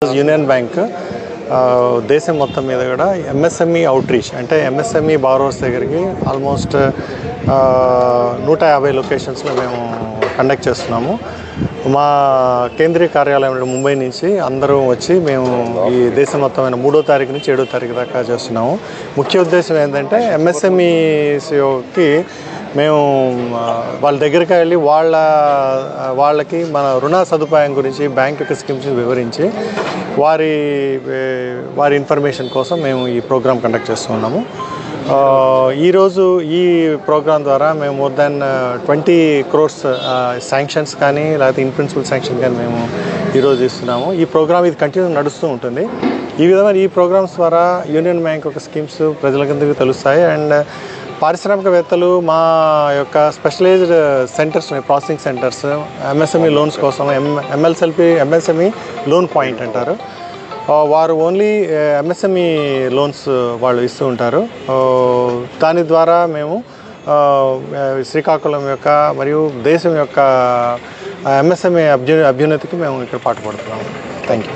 Union bank దేశం మొత్తం మీద కూడా ఎంఎస్ఎంఈ అవుట్రీచ్ అంటే ఎంఎస్ఎంఈ బారోవర్స్ దగ్గరికి ఆల్మోస్ట్ 150 లొకేషన్స్లో మేము కండక్ట్ చేస్తున్నాము. మా కేంద్రీయ కార్యాలయం ముంబై నుంచి అందరూ వచ్చి మేము ఈ దేశం మొత్తమైన 3వ తారీఖు నుంచి 7వ తారీఖు దాకా చేస్తున్నాము. ముఖ్య ఉద్దేశం ఏంటంటే ఎంఎస్ఎంఈకి మేము వాళ్ళ దగ్గరికి వెళ్ళి వాళ్ళకి మన రుణ సదుపాయం గురించి బ్యాంక్ యొక్క స్కీమ్స్ వివరించి వారి ఇన్ఫర్మేషన్ కోసం మేము ఈ ప్రోగ్రామ్ కండక్ట్ చేస్తున్నాము. ఈరోజు ఈ ప్రోగ్రాం ద్వారా మేము మోర్ దాన్ 20 crores శాంక్షన్స్ కానీ లేకపోతే ఇన్ ప్రిన్సిపల్ శాంక్షన్ కానీ మేము ఈరోజు ఇస్తున్నాము. ఈ ప్రోగ్రామ్ ఇది కంటిన్యూ నడుస్తూ ఉంటుంది. ఈ విధమైన ఈ ప్రోగ్రామ్స్ ద్వారా యూనియన్ బ్యాంక్ యొక్క స్కీమ్స్ ప్రజలకందరికీ తెలుస్తాయి. అండ్ పారిశ్రామికవేత్తలు మా యొక్క స్పెషలైజ్డ్ సెంటర్స్ ఉన్నాయి, ప్రాసెసింగ్ సెంటర్స్ ఎంఎస్ఎంఈ లోన్స్ కోసం ఎంఎస్ఎంఈ లోన్ పాయింట్ అంటారు. వారు ఓన్లీ ఎంఎస్ఎంఈ లోన్స్ వాళ్ళు ఇస్తూ ఉంటారు. దాని ద్వారా మేము శ్రీకాకుళం యొక్క మరియు దేశం యొక్క ఎంఎస్ఎంఈ అభ్యున్నతికి మేము ఇక్కడ పాటుపడుతున్నాము. Thank you.